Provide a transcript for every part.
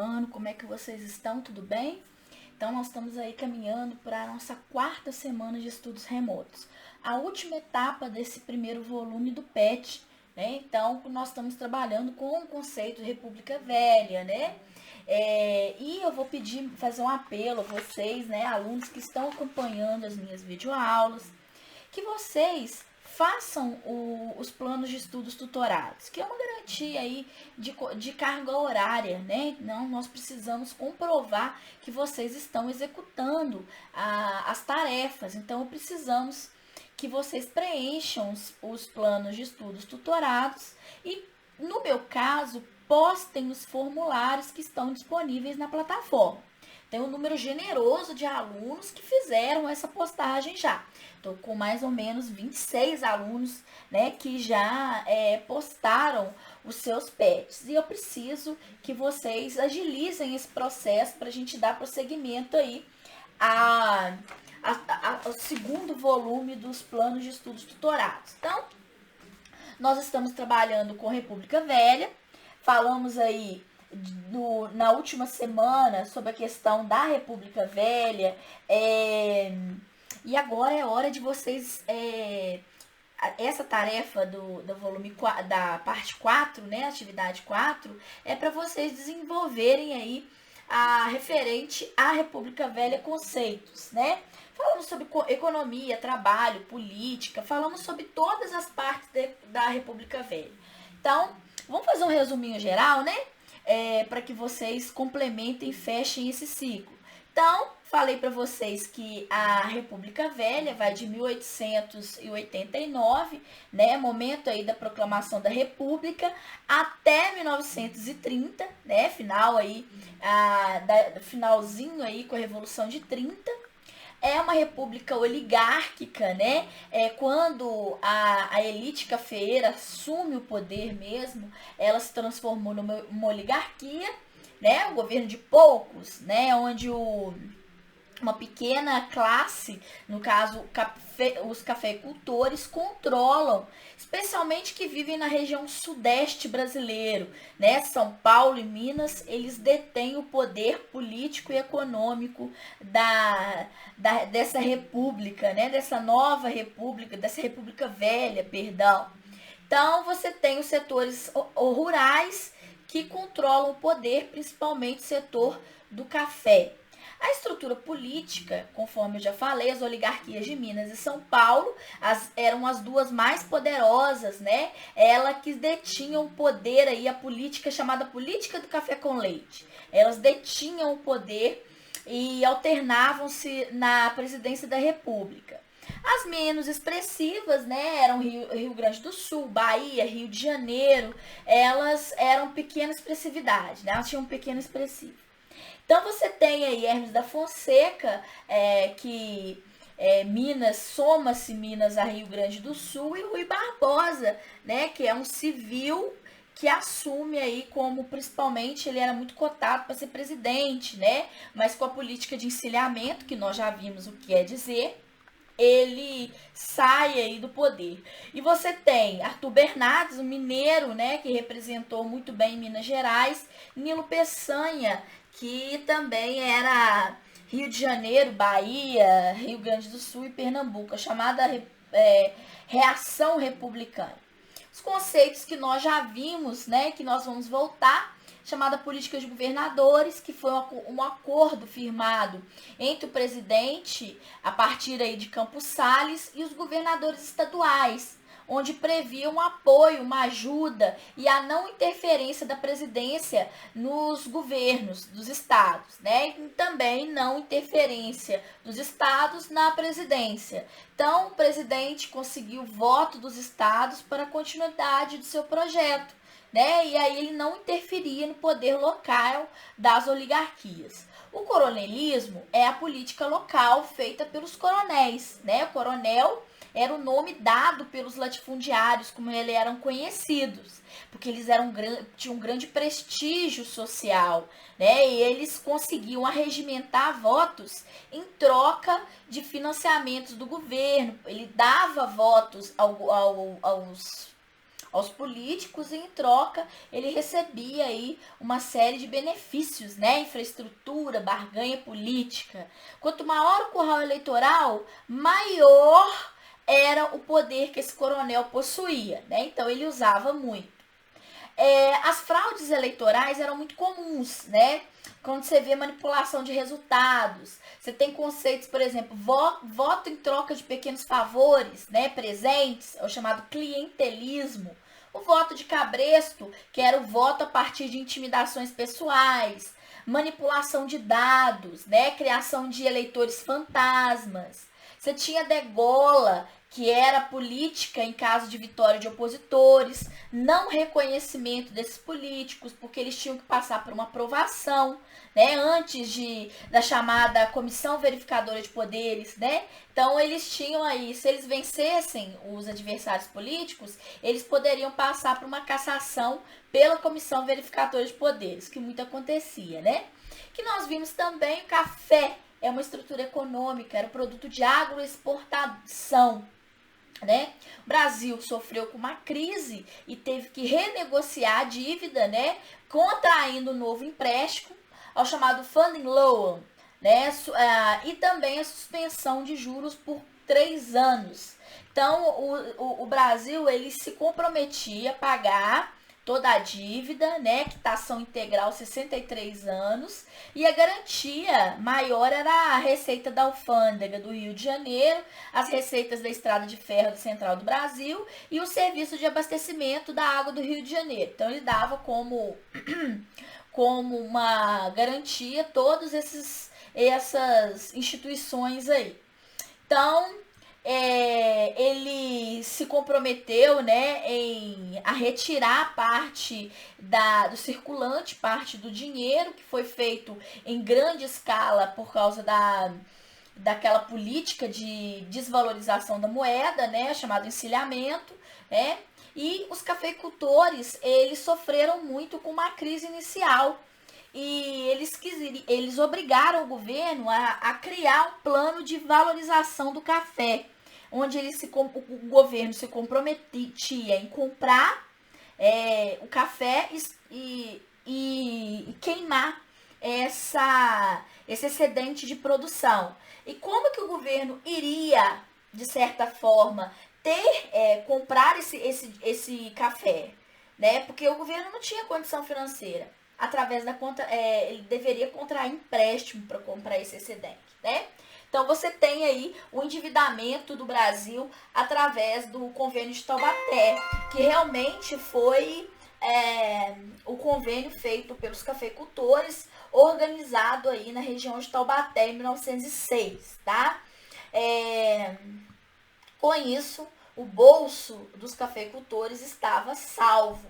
ano, como é que vocês estão? Tudo bem? Então, nós estamos aí caminhando para a nossa quarta semana de estudos remotos. A última etapa desse primeiro volume do PET, né? Então, nós estamos trabalhando com o conceito de República Velha, né? E eu vou fazer um apelo a vocês, né, alunos que estão acompanhando as minhas videoaulas, que vocês façam os planos de estudos tutorados, que é uma garantia aí de carga horária, né? Não, nós precisamos comprovar que vocês estão executando as tarefas, então precisamos que vocês preencham os planos de estudos tutorados e, no meu caso, postem os formulários que estão disponíveis na plataforma. Tem um número generoso de alunos que fizeram essa postagem já. Estou com mais ou menos 26 alunos, né, que já postaram os seus PETs. E eu preciso que vocês agilizem esse processo para a gente dar prosseguimento aí ao segundo volume dos planos de estudos tutorados. Então, nós estamos trabalhando com República Velha. Falamos aí na última semana sobre a questão da República Velha, e agora é hora de vocês, essa tarefa do volume da parte 4, né, atividade 4, é para vocês desenvolverem aí referente à República Velha conceitos, né? Falamos sobre economia, trabalho, política, falamos sobre todas as partes da República Velha. Então, vamos fazer um resuminho geral, né? Para que vocês complementem e fechem esse ciclo. Então, falei para vocês que a República Velha vai de 1889, né, momento aí da proclamação da República, até 1930, né, finalzinho aí com a Revolução de 30. É uma república oligárquica, né? Quando a elite cafeeira assume o poder mesmo, ela se transformou numa oligarquia, né? Um governo de poucos, né? Onde uma pequena classe, no caso os cafeicultores, controlam, especialmente que vivem na região sudeste brasileiro, né? São Paulo e Minas, eles detêm o poder político e econômico dessa república, né? Dessa nova república, dessa República Velha, perdão. Então, você tem os setores rurais que controlam o poder, principalmente o setor do café. A estrutura política, conforme eu já falei, as oligarquias de Minas e São Paulo eram as duas mais poderosas, né? Elas que detinham o poder aí, a política chamada política do café com leite. Elas detinham o poder e alternavam-se na presidência da República. As menos expressivas, né, eram Rio Grande do Sul, Bahia, Rio de Janeiro. Elas eram pequena expressividade, né? Elas tinham um pequeno expressivo. Então, você tem aí Hermes da Fonseca, soma-se Minas a Rio Grande do Sul, e Rui Barbosa, né, que é um civil que assume aí como, principalmente, ele era muito cotado para ser presidente, né, mas com a política de encilhamento, que nós já vimos o que é dizer, ele sai aí do poder. E você tem Arthur Bernardes, um mineiro, né, que representou muito bem Minas Gerais, Nilo Peçanha, que também era Rio de Janeiro, Bahia, Rio Grande do Sul e Pernambuco, a chamada reação republicana. Os conceitos que nós já vimos, né, que nós vamos voltar, chamada política de governadores, que foi um acordo firmado entre o presidente, a partir aí de Campos Salles, e os governadores estaduais, onde previa um apoio, uma ajuda e a não interferência da presidência nos governos dos estados, né? E também não interferência dos estados na presidência. Então, o presidente conseguiu o voto dos estados para a continuidade do seu projeto, né? E aí ele não interferia no poder local das oligarquias. O coronelismo é a política local feita pelos coronéis, né? O coronel era o nome dado pelos latifundiários, como eles eram conhecidos, porque eles tinham um grande prestígio social, né? E eles conseguiam arregimentar votos em troca de financiamentos do governo. Ele dava votos aos políticos e em troca ele recebia aí uma série de benefícios, né? Infraestrutura, barganha política. Quanto maior o curral eleitoral, maior era o poder que esse coronel possuía, né? Então ele usava muito. As fraudes eleitorais eram muito comuns, né? Quando você vê manipulação de resultados, você tem conceitos, por exemplo, voto em troca de pequenos favores, né? Presentes, é o chamado clientelismo. O voto de cabresto, que era o voto a partir de intimidações pessoais, manipulação de dados, né? Criação de eleitores fantasmas. Você tinha degola, que era política em caso de vitória de opositores, não reconhecimento desses políticos, porque eles tinham que passar por uma aprovação, né, antes da chamada Comissão Verificadora de Poderes, né? Então eles tinham aí, se eles vencessem os adversários políticos, eles poderiam passar por uma cassação pela Comissão Verificadora de Poderes, que muito acontecia, né? Que nós vimos também o café, é uma estrutura econômica, era um produto de agroexportação, né? O Brasil sofreu com uma crise e teve que renegociar a dívida, né? Contraindo um novo empréstimo, ao chamado funding loan, né? E também a suspensão de juros por 3 anos. Então, o Brasil ele se comprometia a pagar toda a dívida, né, quitação integral 63 anos, e a garantia maior era a receita da alfândega do Rio de Janeiro, as receitas da Estrada de Ferro Central do Brasil e o serviço de abastecimento da água do Rio de Janeiro. Então ele dava como uma garantia todas essas instituições aí. Então, ele se comprometeu, né, a retirar parte do circulante, parte do dinheiro que foi feito em grande escala por causa daquela política de desvalorização da moeda, né, chamado encilhamento, né, e os cafeicultores, eles sofreram muito com uma crise inicial. E eles obrigaram o governo a criar um plano de valorização do café, onde o governo se comprometia em comprar o café e queimar esse excedente de produção. E como que o governo iria, de certa forma, comprar esse café? Né? Porque o governo não tinha condição financeira. Através da conta, ele deveria contrair empréstimo para comprar esse excedente, né? Então você tem aí o endividamento do Brasil através do convênio de Taubaté, que realmente foi o convênio feito pelos cafeicultores, organizado aí na região de Taubaté em 1906, tá? Com isso, o bolso dos cafeicultores estava salvo.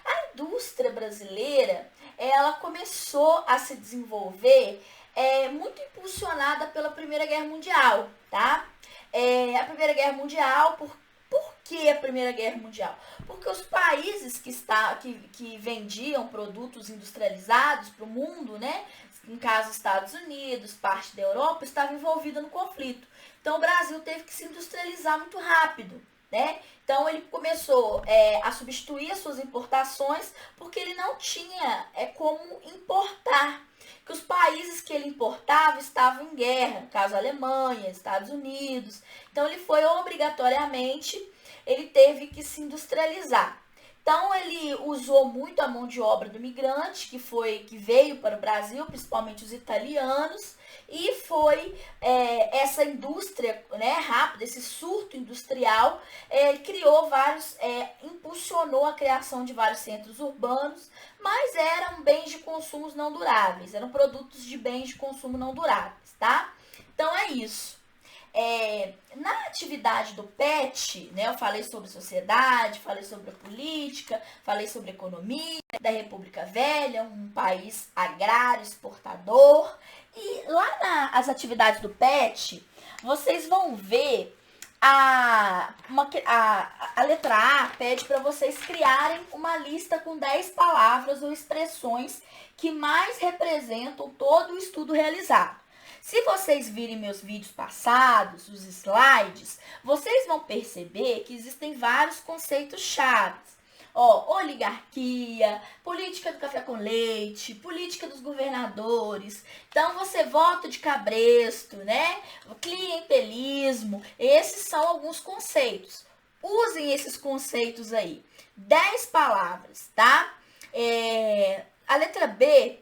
A indústria brasileira, ela começou a se desenvolver muito impulsionada pela Primeira Guerra Mundial, tá? A Primeira Guerra Mundial, por que a Primeira Guerra Mundial? Porque os países que vendiam produtos industrializados para o mundo, né? No caso, Estados Unidos, parte da Europa, estavam envolvidos no conflito. Então, o Brasil teve que se industrializar muito rápido, né? Então ele começou a substituir as suas importações porque ele não tinha como importar, que os países que ele importava estavam em guerra, no caso Alemanha, Estados Unidos. Então ele foi obrigatoriamente, ele teve que se industrializar. Então ele usou muito a mão de obra do migrante, que veio para o Brasil, principalmente os italianos, e foi essa indústria, né, rápida, esse surto industrial, criou impulsionou a criação de vários centros urbanos, mas eram bens de consumo não duráveis, eram produtos de bens de consumo não duráveis, tá? Então é isso. Na atividade do PET, né, eu falei sobre sociedade, falei sobre a política, falei sobre a economia da República Velha, um país agrário, exportador. E lá nas atividades do PET, vocês vão ver a letra A pede para vocês criarem uma lista com 10 palavras ou expressões que mais representam todo o estudo realizado. Se vocês virem meus vídeos passados, os slides, vocês vão perceber que existem vários conceitos chaves. Ó, oligarquia, política do café com leite, política dos governadores. Então, você voto de cabresto, né? Clientelismo. Esses são alguns conceitos. Usem esses conceitos aí. 10 palavras, tá? A letra B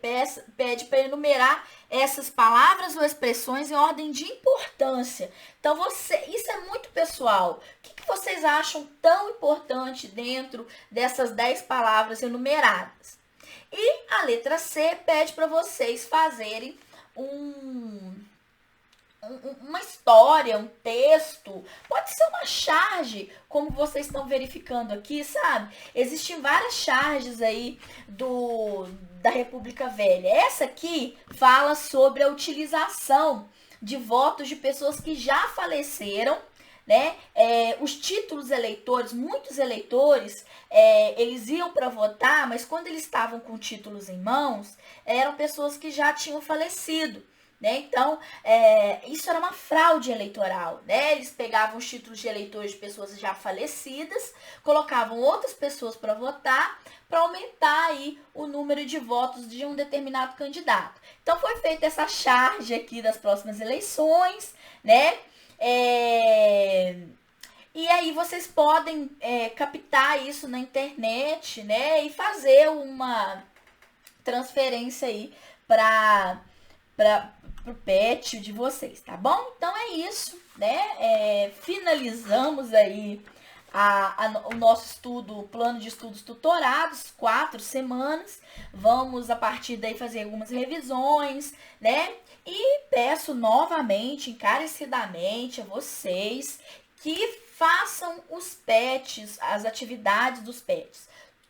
pede para enumerar essas palavras ou expressões em ordem de importância. Então, isso é muito pessoal. O que vocês acham tão importante dentro dessas 10 palavras enumeradas? E a letra C pede para vocês fazerem uma história, um texto, pode ser uma charge, como vocês estão verificando aqui, sabe? Existem várias charges aí da República Velha. Essa aqui fala sobre a utilização de votos de pessoas que já faleceram, né? Os títulos eleitores, muitos eleitores, eles iam para votar, mas quando eles estavam com títulos em mãos, eram pessoas que já tinham falecido. Né? Então, isso era uma fraude eleitoral, né? Eles pegavam os títulos de eleitores de pessoas já falecidas, colocavam outras pessoas para votar, para aumentar aí o número de votos de um determinado candidato. Então, foi feita essa charge aqui das próximas eleições, né? E aí vocês podem captar isso na internet, né? E fazer uma transferência aí para o pet de vocês, tá bom? Então é isso, né? Finalizamos aí o nosso estudo, o plano de estudos tutorados, 4 semanas. Vamos, a partir daí, fazer algumas revisões, né? E peço novamente, encarecidamente, a vocês que façam os pets, as atividades dos pets.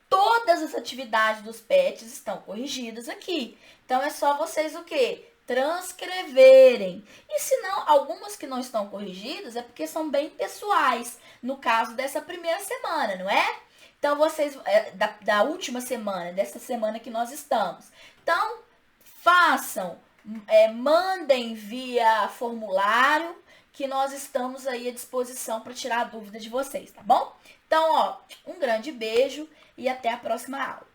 Todas as atividades dos pets estão corrigidas aqui. Então, é só vocês o quê? Transcreverem. E se não, algumas que não estão corrigidas é porque são bem pessoais, no caso dessa primeira semana, não é? Então, vocês, da última semana, dessa semana que nós estamos. Então, façam, mandem via formulário, que nós estamos aí à disposição para tirar a dúvida de vocês, tá bom? Então, ó, um grande beijo e até a próxima aula.